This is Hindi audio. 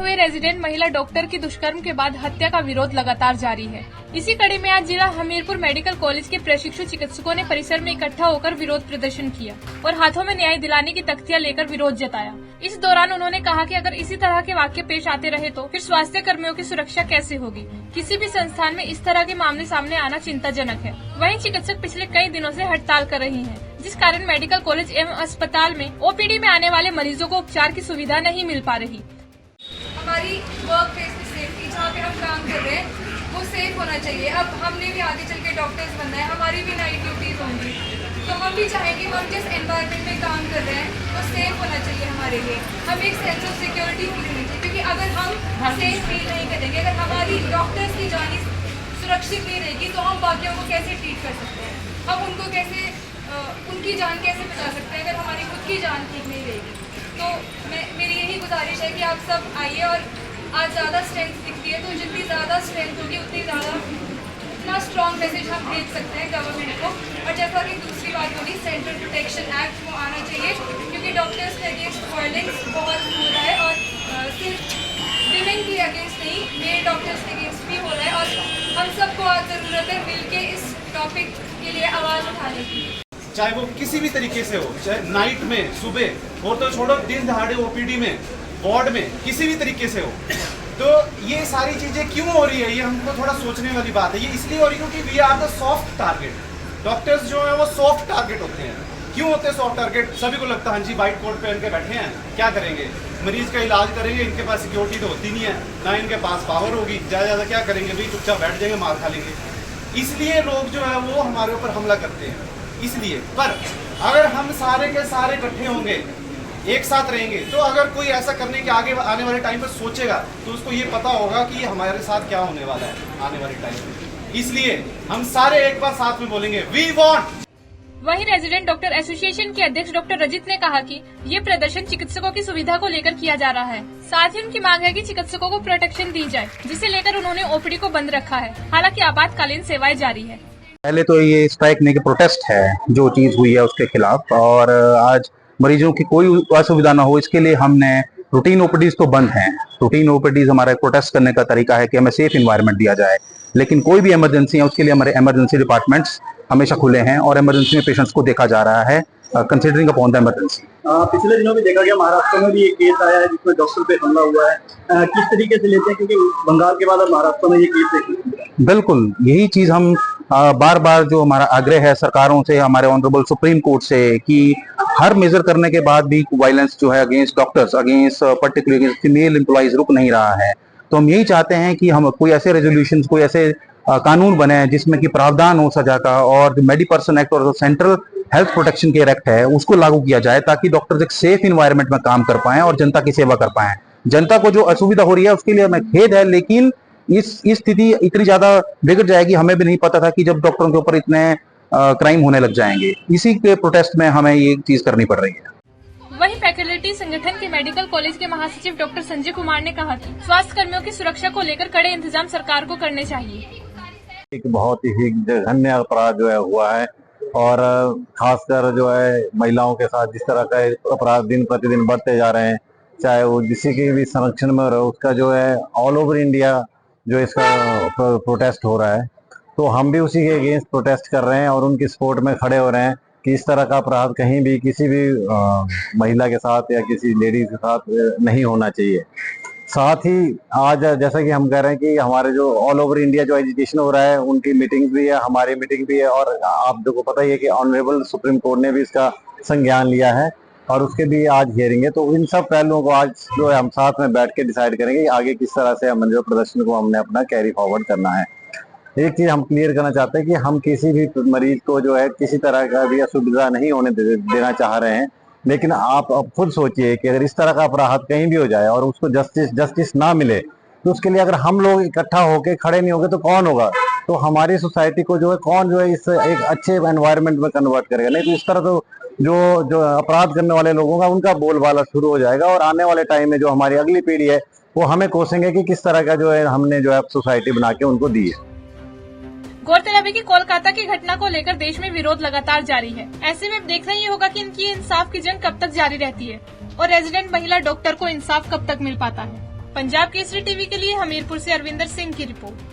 हुए रेजिडेंट महिला डॉक्टर की दुष्कर्म के बाद हत्या का विरोध लगातार जारी है। इसी कड़ी में आज जिला हमीरपुर मेडिकल कॉलेज के प्रशिक्षु चिकित्सकों ने परिसर में इकट्ठा होकर विरोध प्रदर्शन किया और हाथों में न्याय दिलाने की तख्तियां लेकर विरोध जताया। इस दौरान उन्होंने कहा कि अगर इसी तरह के वाक्य पेश आते रहे तो फिर स्वास्थ्य कर्मियों की सुरक्षा कैसे होगी। किसी भी संस्थान में इस तरह के मामले सामने आना चिंताजनक है। वहीं चिकित्सक पिछले कई दिनों से हड़ताल कर रही हैं, जिस कारण मेडिकल कॉलेज एवं अस्पताल में ओपीडी में आने वाले मरीजों को उपचार की सुविधा नहीं मिल पा रही। हमारी वर्क प्लेस की सेफ्टी, जहाँ पे हम काम कर रहे हैं, वो सेफ होना चाहिए। अब हमने भी आगे चल के डॉक्टर्स बनना है, हमारी भी नाइट ड्यूटीज होंगी, तो हम भी चाहेंगे हम जिस एनवायरनमेंट में काम कर रहे हैं वो सेफ होना चाहिए हमारे लिए। हम एक सेंस ऑफ सिक्योरिटी फील होनी चाहिए, क्योंकि अगर हम सेफ फील नहीं करेंगे, अगर हमारी डॉक्टर्स की जान सुरक्षित नहीं रहेगी तो हम बाकियों को कैसे ट्रीट कर सकते हैं, हम उनको कैसे उनकी जान कैसे बचा सकते हैं अगर हमारी खुद की जान ठीक नहीं रहेगी। तो मेरी यही गुजारिश है कि आप सब आइए, और आज ज़्यादा स्ट्रेंथ दिखती है, तो जितनी ज़्यादा स्ट्रेंथ होगी उतना स्ट्रॉन्ग मैसेज हम भेज सकते हैं गवर्नमेंट को। और जैसा कि दूसरी बात होगी, सेंट्रल प्रोटेक्शन एक्ट वो आना चाहिए, क्योंकि डॉक्टर्स के अगेंस्ट वायलेंस बहुत हो रहा है, और सिर्फ विमेन के अगेंस्ट नहीं, मेल डॉक्टर्स के अगेंस्ट भी हो रहा है। और हम सबको आज ज़रूरत है मिलके इस टॉपिक के लिए आवाज़ उठाने की, चाहे वो किसी भी तरीके से हो, चाहे नाइट में, सुबह, और तो छोड़ो दिन दहाड़े ओपीडी में, वार्ड में, किसी भी तरीके से हो। तो ये सारी चीजें क्यों हो रही है, ये हमको थोड़ा सोचने वाली बात है। ये इसलिए हो रही है क्योंकि we are the soft target. Doctors जो है वो सॉफ्ट टारगेट होते हैं। क्यों होते हैं सॉफ्ट टारगेट? सभी को लगता है हाँ जी वाइट कोट पहन के बैठे हैं, क्या करेंगे, मरीज का इलाज करेंगे, इनके पास सिक्योरिटी तो होती नहीं है, ना इनके पास पावर होगी, ज़्यादा क्या करेंगे भाई, चुपचाप बैठ जाएंगे, मार खा लेंगे। इसलिए लोग जो है वो हमारे ऊपर हमला करते हैं। इसलिए पर अगर हम सारे के सारे इकट्ठे होंगे, एक साथ रहेंगे, तो अगर कोई ऐसा करने के आगे आने वाले टाइम पर सोचेगा तो उसको ये पता होगा कि हमारे साथ क्या होने वाला है आने वाले टाइम में। इसलिए हम सारे एक बार साथ में बोलेंगे वी वांट। वहीं रेजिडेंट डॉक्टर एसोसिएशन के अध्यक्ष डॉक्टर रजित ने कहा कि ये प्रदर्शन चिकित्सकों की सुविधा को लेकर किया जा रहा है। साथ ही उनकी मांग है कि चिकित्सकों को प्रोटेक्शन दी जाए, जिसे लेकर उन्होंने ओपीडी को बंद रखा है। हालांकि आपातकालीन सेवाएं जारी है। पहले तो ये स्ट्राइक नहीं कि प्रोटेस्ट है, जो चीज हुई है उसके खिलाफ, और आज मरीजों की कोई असुविधा ना हो इसके लिए हमने रूटीन ओपीडीज तो बंद हैं। रूटीन ओपीडीज हमारा एक प्रोटेस्ट करने का तरीका है कि हमें सेफ इन्वायरमेंट दिया जाए, लेकिन कोई भी इमरजेंसी है उसके लिए हमारे इमरजेंसी डिपार्टमेंट्स हमेशा खुले हैं और इमरजेंसी में पेशेंट्स को देखा जा रहा है कंसिडरिंग अपॉन द इमरजेंसी। पिछले दिनों में देखा गया महाराष्ट्र में भी एक केस आया है जिसमें डॉक्टर पे हमला हुआ है, किस तरीके से लेते हैं, क्योंकि बंगाल के बाद अब महाराष्ट्र में ये केस। बिल्कुल यही चीज हम बार बार जो हमारा आग्रह है सरकारों से, हमारे ऑनरेबल सुप्रीम कोर्ट से, कि हर मेजर करने के बाद भी वायलेंस जो है against doctors, against particularly female employees रुक नहीं रहा है। तो हम यही चाहते हैं कि हम कोई ऐसे रेजोल्यूशन, कोई ऐसे कानून बने जिसमें कि प्रावधान हो सजा का, और जो मेडिपर्सन एक्ट और जो central health protection care act है उसको लागू किया जाए, ताकि डॉक्टर्स एक सेफ इन्वायरमेंट में काम कर पाएं और जनता की सेवा कर पाएं। जनता को जो असुविधा हो रही है उसके लिए हमें खेद है, लेकिन इस स्थिति इतनी ज्यादा बिगड़ जाएगी, हमें भी नहीं पता था कि जब डॉक्टरों के ऊपर इतने क्राइम होने लग जाएंगे। इसी के प्रोटेस्ट में हमें ये चीज करनी पड़ रही है। वहीं फैकल्टी संगठन के मेडिकल कॉलेज के महासचिव डॉक्टर संजय कुमार ने कहा कि स्वास्थ्य कर्मियों की सुरक्षा को लेकर कड़े इंतजाम सरकार को करने चाहिए। एक बहुत ही जघन्य अपराध जो है हुआ है, और खासकर जो है महिलाओं के साथ जिस तरह का अपराध दिन प्रतिदिन बढ़ते जा रहे हैं, चाहे वो किसी के भी संरक्षण में रहो, उसका जो है ऑल ओवर इंडिया जो इसका प्रोटेस्ट हो रहा है। तो हम भी उसी के अगेंस्ट प्रोटेस्ट कर रहे हैं और उनकी सपोर्ट में खड़े हो रहे हैं कि इस तरह का अपराध कहीं भी किसी भी महिला के साथ या किसी लेडीज के साथ नहीं होना चाहिए। साथ ही आज जैसा कि हम कह रहे हैं कि हमारे जो ऑल ओवर इंडिया जो एजुकेशन हो रहा है उनकी मीटिंग्स भी है, हमारी मीटिंग भी है, और आप लोगों को पता ही है कि ऑनरेबल सुप्रीम कोर्ट ने भी इसका संज्ञान लिया है और उसके भी आज हियरिंग है। तो इन सब पहलुओं को आज जो है हम साथ में बैठ के डिसाइड करेंगे कि आगे किस तरह से हम जो प्रदर्शन को हमने अपना कैरी फॉरवर्ड करना है। एक चीज हम क्लियर करना चाहते हैं कि हम किसी भी मरीज को जो है किसी तरह का भी असुविधा नहीं होने देना चाह रहे हैं, लेकिन आप अब खुद सोचिए कि अगर इस तरह का अपराध कहीं भी हो जाए और उसको जस्टिस ना मिले, तो उसके लिए अगर हम लोग इकट्ठा होकर खड़े नहीं होंगे तो कौन होगा? तो हमारी सोसाइटी को जो है कौन जो है इस एक अच्छे एनवायरनमेंट में कन्वर्ट करेगा? नहीं तो इस तरह तो जो अपराध करने वाले लोगों का उनका बोलबाला शुरू हो जाएगा, और आने वाले टाइम में जो हमारी अगली पीढ़ी है वो हमें कोसेंगे कि किस तरह का जो है हमने जो है सोसाइटी बना के उनको दी है। गौरतलब है कि कोलकाता की घटना को लेकर देश में विरोध लगातार जारी है। ऐसे में देखना ये होगा कि इनकी इंसाफ की जंग कब तक जारी रहती है और रेजिडेंट महिला डॉक्टर को इंसाफ कब तक मिल पाता है। पंजाब केसरी टीवी के लिए हमीरपुर से अरविंदर सिंह की रिपोर्ट।